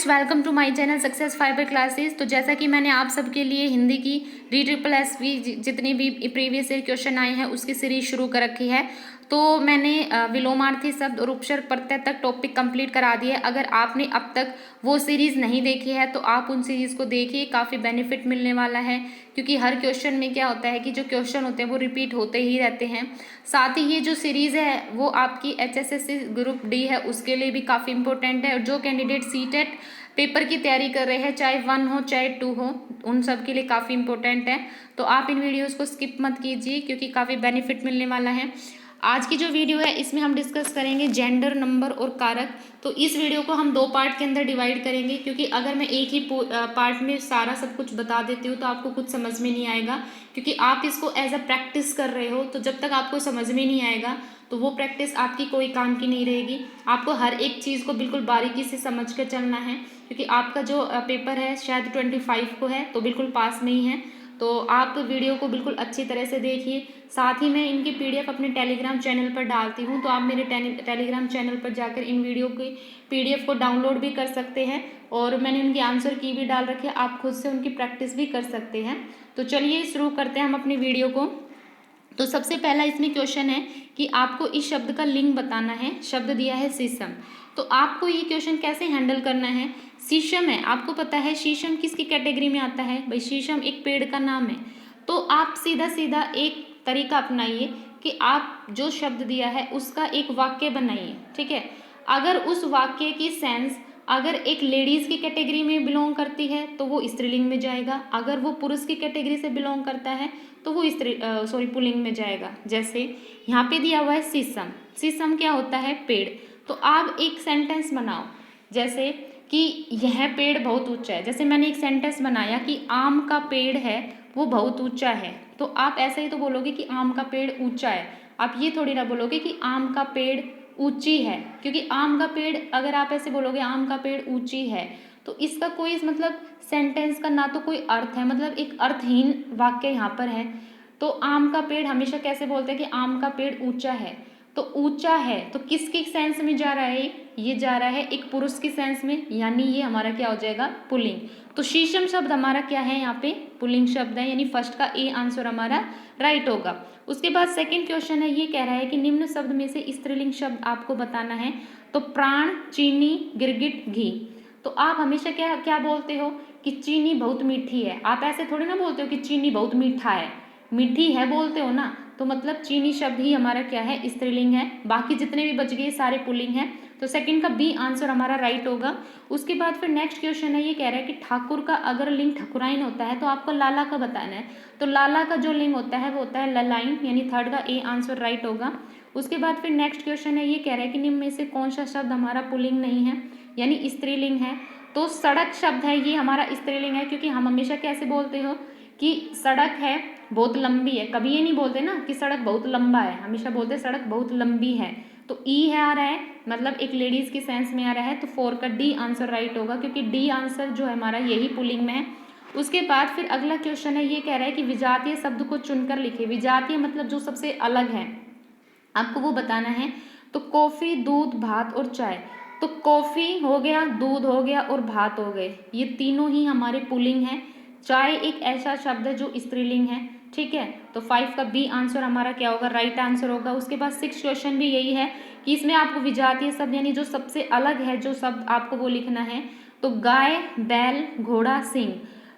Friends, welcome to my channel success fiber classes. तो जैसा कि मैंने आप सबके लिए हिंदी की REEESSV जितनी भी प्रीवियस ईयर क्वेश्चन आए हैं उसकी सीरीज शुरू कर रखी है। तो मैंने विलोमार्थी शब्द और उपसर्ग प्रत्यय तक टॉपिक कंप्लीट करा दिया है। अगर आपने अब तक वो सीरीज़ नहीं देखी है तो आप उन सीरीज़ को देखिए, काफ़ी बेनिफिट मिलने वाला है। क्योंकि हर क्वेश्चन में क्या होता है कि जो क्वेश्चन होते हैं वो रिपीट होते ही रहते हैं। साथ ही ये जो सीरीज़ है वो आपकी HSSC ग्रुप D है उसके लिए भी काफ़ी इंपॉर्टेंट है। और जो कैंडिडेट CTET पेपर की तैयारी कर रहे हैं, चाहे 1 हो चाहे 2 हो, उन सब के लिए काफ़ी इंपॉर्टेंट है। तो आप इन वीडियोस को स्किप मत कीजिए क्योंकि काफ़ी बेनिफिट मिलने वाला है। आज की जो वीडियो है इसमें हम डिस्कस करेंगे जेंडर, नंबर और कारक। तो इस वीडियो को हम 2 पार्ट के अंदर डिवाइड करेंगे क्योंकि अगर मैं एक ही पार्ट में सारा सब कुछ बता देती हूँ तो आपको कुछ समझ में नहीं आएगा। क्योंकि आप इसको एज अ प्रैक्टिस कर रहे हो, तो जब तक आपको समझ में नहीं आएगा तो वो प्रैक्टिस आपकी कोई काम की नहीं रहेगी। आपको हर एक चीज़ को बिल्कुल बारीकी से समझ कर चलना है क्योंकि आपका जो पेपर है शायद 25 को है, तो बिल्कुल पास में ही है। तो आप वीडियो को बिल्कुल अच्छी तरह से देखिए। साथ ही मैं इनकी PDF अपने टेलीग्राम चैनल पर डालती हूँ, तो आप मेरे टेलीग्राम चैनल पर जाकर इन वीडियो की PDF को डाउनलोड भी कर सकते हैं। और मैंने उनकी आंसर की भी डाल रखी है, आप खुद से उनकी प्रैक्टिस भी कर सकते हैं। तो चलिए शुरू करते हैं हम अपनी वीडियो को। तो सबसे पहला इसमें क्वेश्चन है कि आपको इस शब्द का लिंग बताना है। शब्द दिया है शीशम। तो आपको ये क्वेश्चन कैसे हैंडल करना है। शीशम है, आपको पता है शीशम किसकी कैटेगरी में आता है। भाई शीशम एक पेड़ का नाम है। तो आप सीधा सीधा एक तरीका अपनाइए कि आप जो शब्द दिया है उसका एक वाक्य बनाइए। ठीक है, अगर उस वाक्य की सेंस अगर एक लेडीज़ की कैटेगरी में बिलोंग करती है तो वो स्त्रीलिंग में जाएगा। अगर वो पुरुष की कैटेगरी से बिलोंग करता है तो वो पुल्लिंग में जाएगा। जैसे यहाँ पे दिया हुआ है शीशम। शीशम क्या होता है, पेड़। तो आप एक सेंटेंस बनाओ जैसे कि यह पेड़ बहुत ऊंचा है। जैसे मैंने एक सेंटेंस बनाया कि आम का पेड़ है वो बहुत ऊंचा है, तो आप ऐसे ही तो बोलोगे कि आम का पेड़ ऊंचा है। आप ये थोड़ी ना बोलोगे कि आम का पेड़ ऊंची है, क्योंकि आम का पेड़ अगर आप ऐसे बोलोगे आम का पेड़ ऊंची है तो इसका कोई मतलब सेंटेंस का ना तो कोई अर्थ है, मतलब एक अर्थहीन वाक्य यहाँ पर है। तो आम का पेड़ हमेशा कैसे बोलते हैं कि आम का पेड़ ऊंचा है। तो ऊंचा है तो किसके सेंस में जा रहा है, ये जा रहा है एक पुरुष की सेंस में, यानी ये हमारा क्या हो जाएगा, पुल्लिंग। तो शीशम शब्द हमारा क्या है, यहाँ पे पुल्लिंग शब्द है, यानी फर्स्ट का ए आंसर हमारा राइट होगा। उसके बाद सेकंड क्वेश्चन है, ये कह रहा है कि निम्न शब्द में से स्त्रीलिंग शब्द आपको बताना है। तो प्राण, चीनी, गिरगिट, घी। तो आप हमेशा क्या क्या बोलते हो कि चीनी बहुत मीठी है। आप ऐसे थोड़ी ना बोलते हो कि चीनी बहुत मीठा है, मीठी है बोलते हो ना। तो मतलब चीनी शब्द ही हमारा क्या है, स्त्रीलिंग है। बाकी जितने भी बच गए सारे पुल्लिंग है। तो सेकंड का बी आंसर हमारा राइट होगा। उसके बाद फिर नेक्स्ट क्वेश्चन है, ये कह रहा है कि ठाकुर का अगर लिंग ठकुराइन होता है तो आपको लाला का बताना है। तो लाला का जो लिंग होता है वो होता है ललाइन, यानी थर्ड का ए आंसर राइट होगा। उसके बाद फिर नेक्स्ट क्वेश्चन है, ये कह रहा है कि निम्न में से कौन सा शब्द हमारा पुल्लिंग नहीं है, यानी स्त्रीलिंग है। तो सड़क शब्द है, ये हमारा स्त्रीलिंग है, क्योंकि हम हमेशा कैसे बोलते हो कि सड़क है बहुत लंबी है। कभी ये नहीं बोलते ना कि सड़क बहुत लंबा है, हमेशा बोलते सड़क बहुत लंबी है। तो ई है आ रहा है, मतलब एक लेडीज की सेंस में आ रहा है। तो 4 का डी आंसर राइट होगा, क्योंकि डी आंसर जो है हमारा यही पुल्लिंग में है। उसके बाद फिर अगला क्वेश्चन है, ये कह रहा है कि विजातीय शब्द को चुनकर लिखे। विजातीय मतलब जो सबसे अलग है, आपको वो बताना है। तो कॉफी, दूध, भात और चाय। तो कॉफी हो गया, दूध हो गया और भात हो गए, ये तीनों ही हमारे पुल्लिंग हैं। चाय एक ऐसा शब्द है जो स्त्रीलिंग है। ठीक है, तो 5 का बी आंसर हमारा क्या होगा, राइट आंसर होगा। उसके बाद 6 क्वेश्चन भी यही है कि इसमें आपको विजातीय शब्द यानी जो सबसे अलग है जो शब्द आपको वो लिखना है। तो गाय, बैल, घोड़ा, सिंह।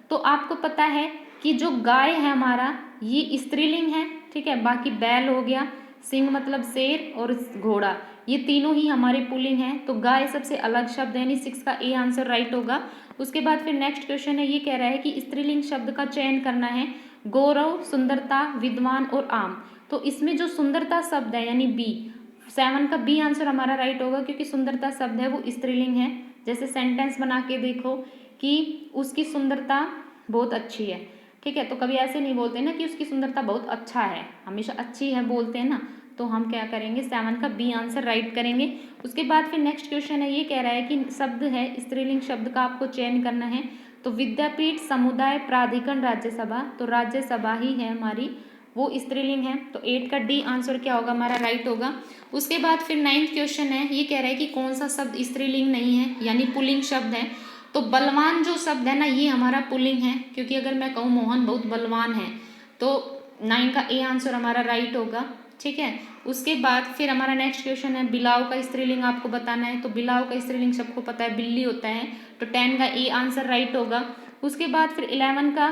तो आपको पता है कि जो गाय है हमारा ये स्त्रीलिंग है। ठीक है, बाकी बैल हो गया, सिंह मतलब शेर, और घोड़ा, ये तीनों ही हमारे पुल्लिंग हैं। तो गाय सबसे अलग शब्द है, यानी 6 का ए आंसर राइट होगा। उसके बाद फिर नेक्स्ट क्वेश्चन है, ये कह रहा है कि स्त्रीलिंग शब्द का चयन करना है। गौरव, सुंदरता, विद्वान और आम। तो इसमें जो सुंदरता शब्द है यानी बी, 7 का बी आंसर हमारा राइट होगा, क्योंकि सुंदरता शब्द है वो स्त्रीलिंग है। जैसे सेंटेंस बना के देखो कि उसकी सुंदरता बहुत अच्छी है। ठीक है, तो कभी ऐसे नहीं बोलते ना कि उसकी सुंदरता बहुत अच्छा है, हमेशा अच्छी है बोलते हैं ना। तो हम क्या करेंगे, 7 का बी आंसर राइट करेंगे। उसके बाद फिर नेक्स्ट क्वेश्चन है, ये कह रहा है कि शब्द है स्त्रीलिंग शब्द का आपको चयन करना है। तो विद्यापीठ, समुदाय, प्राधिकरण, राज्यसभा। तो राज्यसभा ही है हमारी, वो स्त्रीलिंग है। तो 8 का डी आंसर क्या होगा, हमारा राइट होगा। उसके बाद फिर 9th क्वेश्चन है, ये कह रहा है कि कौन सा शब्द स्त्रीलिंग नहीं है, यानी पुल्लिंग शब्द है। तो बलवान जो शब्द है ना, ये हमारा पुल्लिंग है, क्योंकि अगर मैं कहूँ मोहन बहुत बलवान है तो 9 का ए आंसर हमारा राइट होगा। ठीक है, उसके बाद फिर हमारा नेक्स्ट क्वेश्चन है बिलाव का स्त्रीलिंग आपको बताना है। तो बिलाव का स्त्रीलिंग सबको पता है बिल्ली होता है, तो 10 का ए आंसर राइट होगा। उसके बाद फिर 11 का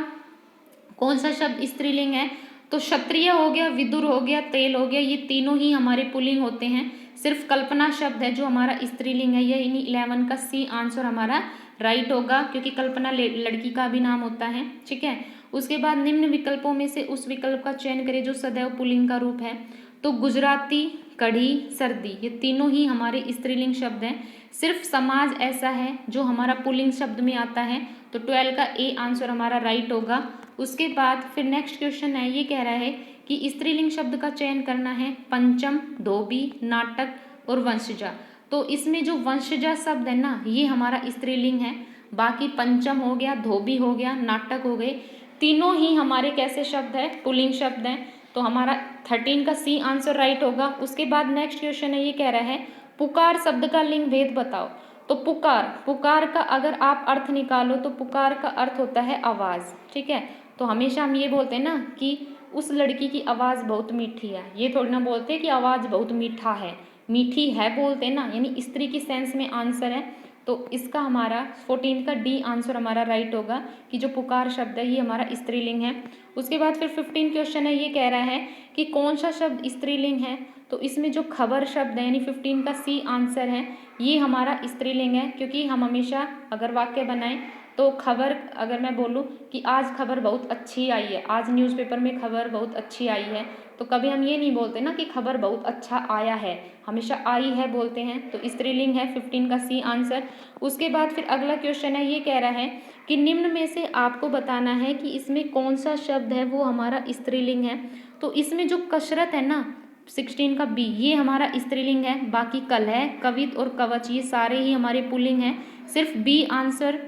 कौन सा शब्द स्त्रीलिंग है, तो क्षत्रिय हो गया, विदुर हो गया, तेल हो गया, ये तीनों ही हमारे पुल्लिंग होते हैं। सिर्फ कल्पना शब्द है जो हमारा स्त्रीलिंग है, ये इन्हीं 11 का सी आंसर हमारा राइट होगा, क्योंकि कल्पना लड़की का भी नाम होता है। ठीक है, उसके बाद निम्न विकल्पों में से उस विकल्प का चयन करें जो सदैव पुल्लिंग का रूप है। तो गुजराती, कढ़ी, सर्दी, ये तीनों ही हमारे स्त्रीलिंग शब्द हैं। सिर्फ समाज ऐसा है जो हमारा पुल्लिंग शब्द में आता है, तो 12 का ए आंसर हमारा राइट होगा। उसके बाद फिर नेक्स्ट क्वेश्चन है, ये कह रहा है कि स्त्रीलिंग शब्द का चयन करना है पंचम, धोबी, नाटक और वंशजा। तो इसमें जो वंशजा शब्द है ना, ये हमारा स्त्रीलिंग है। बाकी पंचम हो गया, धोबी हो गया, नाटक हो गए, तीनों ही हमारे कैसे शब्द है, पुल्लिंग शब्द हैं। तो हमारा 13 का सी आंसर राइट होगा। उसके बाद नेक्स्ट क्वेश्चन है, ये कह रहा है पुकार शब्द का लिंग भेद बताओ। तो पुकार का अगर आप अर्थ निकालो तो पुकार का अर्थ होता है आवाज़। ठीक है, तो हमेशा हम ये बोलते हैं ना कि उस लड़की की आवाज़ बहुत मीठी है, ये थोड़ी ना बोलते कि आवाज़ बहुत मीठा है, मीठी है बोलते हैं ना, यानी स्त्री की सेंस में आंसर है। तो इसका हमारा 14 का डी आंसर हमारा राइट होगा कि जो पुकार शब्द है ये हमारा स्त्रीलिंग है। उसके बाद फिर 15 क्वेश्चन है, ये कह रहा है कि कौन सा शब्द स्त्रीलिंग है। तो इसमें जो खबर शब्द है यानी 15 का सी आंसर है, ये हमारा स्त्रीलिंग है, क्योंकि हम हमेशा अगर वाक्य बनाएं तो खबर, अगर मैं बोलूँ कि आज खबर बहुत अच्छी आई है, आज न्यूज़पेपर में खबर बहुत अच्छी आई है, तो कभी हम ये नहीं बोलते ना कि खबर बहुत अच्छा आया है, हमेशा आई है बोलते हैं। तो स्त्रीलिंग है 15 का सी आंसर। उसके बाद फिर अगला क्वेश्चन है, ये कह रहा है कि निम्न में से आपको बताना है कि इसमें कौन सा शब्द है वो हमारा स्त्रीलिंग है। तो इसमें जो कसरत है ना 16 का बी, ये हमारा स्त्रीलिंग है। बाकी कलह, कवित और कवच ये सारे ही हमारे पुल्लिंग हैं। सिर्फ बी आंसर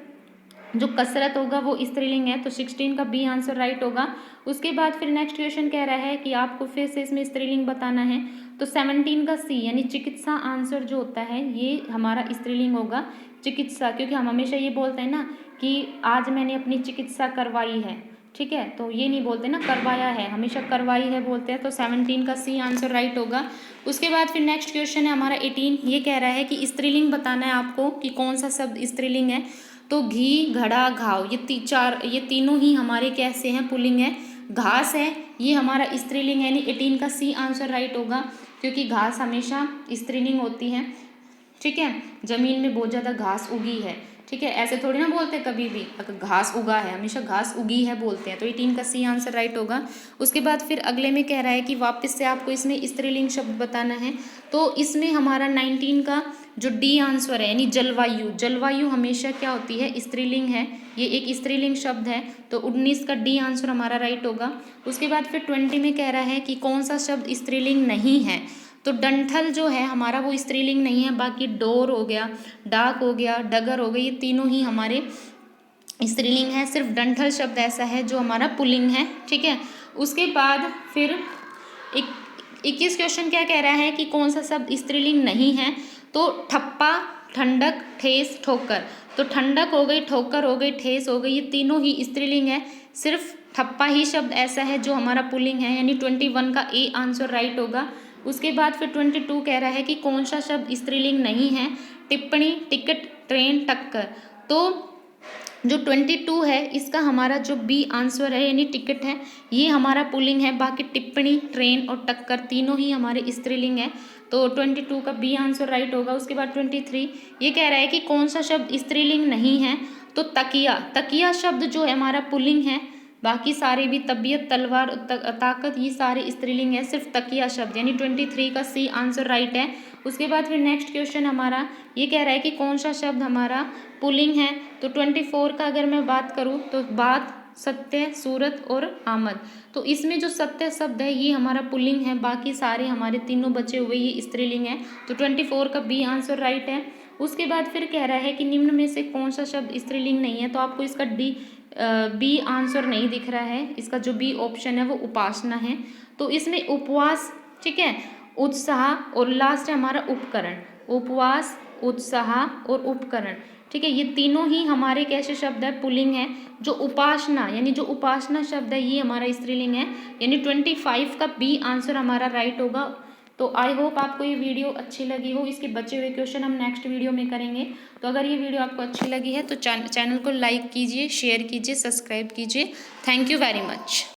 जो कसरत होगा वो स्त्रीलिंग है, तो 16 का बी आंसर राइट होगा। उसके बाद फिर नेक्स्ट क्वेश्चन कह रहा है कि आपको फिर से इसमें स्त्रीलिंग बताना है। तो 17 का सी यानी चिकित्सा आंसर जो होता है ये हमारा स्त्रीलिंग होगा, चिकित्सा, क्योंकि हम हमेशा ये बोलते हैं ना कि आज मैंने अपनी चिकित्सा करवाई है। ठीक है, तो ये नहीं बोलते ना करवाया है, हमेशा करवाई है बोलते हैं। तो 17 का सी आंसर राइट होगा। उसके बाद फिर नेक्स्ट क्वेश्चन है हमारा 18, ये कह रहा है कि स्त्रीलिंग बताना है आपको कि कौन सा शब्द स्त्रीलिंग है। तो घी, घड़ा, घाव, ये तीनों ही हमारे कैसे हैं, पुल्लिंग है। घास है, ये हमारा स्त्रीलिंग है, यानी 18 का सी आंसर राइट होगा, क्योंकि घास हमेशा स्त्रीलिंग होती है। ठीक है, जमीन में बहुत ज़्यादा घास उगी है। ठीक है, ऐसे थोड़ी ना बोलते कभी भी अगर घास उगा है, हमेशा घास उगी है बोलते हैं। तो 18 का सी आंसर राइट होगा। उसके बाद फिर अगले में कह रहा है कि वापस से आपको इसमें स्त्रीलिंग शब्द बताना है। तो इसमें हमारा 19 का जो डी आंसर है यानी जलवायु, जलवायु हमेशा क्या होती है, स्त्रीलिंग है, ये एक स्त्रीलिंग शब्द है। तो 19 का डी आंसर हमारा राइट होगा। उसके बाद फिर 20 में कह रहा है कि कौन सा शब्द स्त्रीलिंग नहीं है। तो डंठल जो है हमारा वो स्त्रीलिंग नहीं है। बाकी डोर हो गया, डाक हो गया, डगर हो गई, ये तीनों ही हमारे स्त्रीलिंग है। सिर्फ डंठल शब्द ऐसा है जो हमारा पुल्लिंग है। ठीक है, उसके बाद फिर 21 क्वेश्चन क्या कह रहा है कि कौन सा शब्द स्त्रीलिंग नहीं है। तो ठप्पा, ठंडक, ठेस, ठोकर। तो ठंडक हो गई, ठोकर हो गई, ठेस हो गई, ये तीनों ही स्त्रीलिंग है। सिर्फ ठप्पा ही शब्द ऐसा है जो हमारा पुल्लिंग है, यानी 21 का ए आंसर राइट होगा। उसके बाद फिर 22 कह रहा है कि कौन सा शब्द स्त्रीलिंग नहीं है। टिप्पणी, टिकट, ट्रेन, टक्कर। तो जो 22 है इसका हमारा जो बी आंसर है यानी टिकट है, ये हमारा पुल्लिंग है। बाकी टिप्पणी, ट्रेन और टक्कर तीनों ही हमारे स्त्रीलिंग है। तो 22 का बी आंसर राइट होगा। उसके बाद 23 ये कह रहा है कि कौन सा शब्द स्त्रीलिंग नहीं है। तो तकिया, तकिया शब्द जो है हमारा पुल्लिंग है। बाकी सारे भी तबीयत, तलवार, ताकत, ये सारे स्त्रीलिंग है। सिर्फ तकिया शब्द यानी 23 का सी आंसर राइट है। उसके बाद फिर नेक्स्ट क्वेश्चन हमारा ये कह रहा है कि कौन सा शब्द हमारा पुल्लिंग है। तो 24 का अगर मैं बात करूँ तो बात, सत्य, सूरत और आमद। तो इसमें जो सत्य शब्द है ये हमारा पुल्लिंग है। बाकी सारे हमारे तीनों बचे हुए ये स्त्रीलिंग है। तो 24 का बी आंसर राइट है। उसके बाद फिर कह रहा है कि निम्न में से कौन सा शब्द स्त्रीलिंग नहीं है। तो आपको इसका बी आंसर नहीं दिख रहा है, इसका जो बी ऑप्शन है वो उपासना है। तो इसमें उपवास, ठीक है, उत्साह और लास्ट है हमारा उपकरण। उपवास, उत्साह और उपकरण। ठीक ठीक है। ये तीनों ही हमारे कैसे शब्द है, पुल्लिंग है। जो उपासना यानी जो उपासना शब्द है ये हमारा स्त्रीलिंग है, यानी 25 का बी आंसर हमारा राइट होगा। तो आई होप आपको ये वीडियो अच्छी लगी हो। इसके बचे हुए क्वेश्चन हम नेक्स्ट वीडियो में करेंगे। तो अगर ये वीडियो आपको अच्छी लगी है तो चैनल को लाइक कीजिए, शेयर कीजिए, सब्सक्राइब कीजिए। Thank you very much.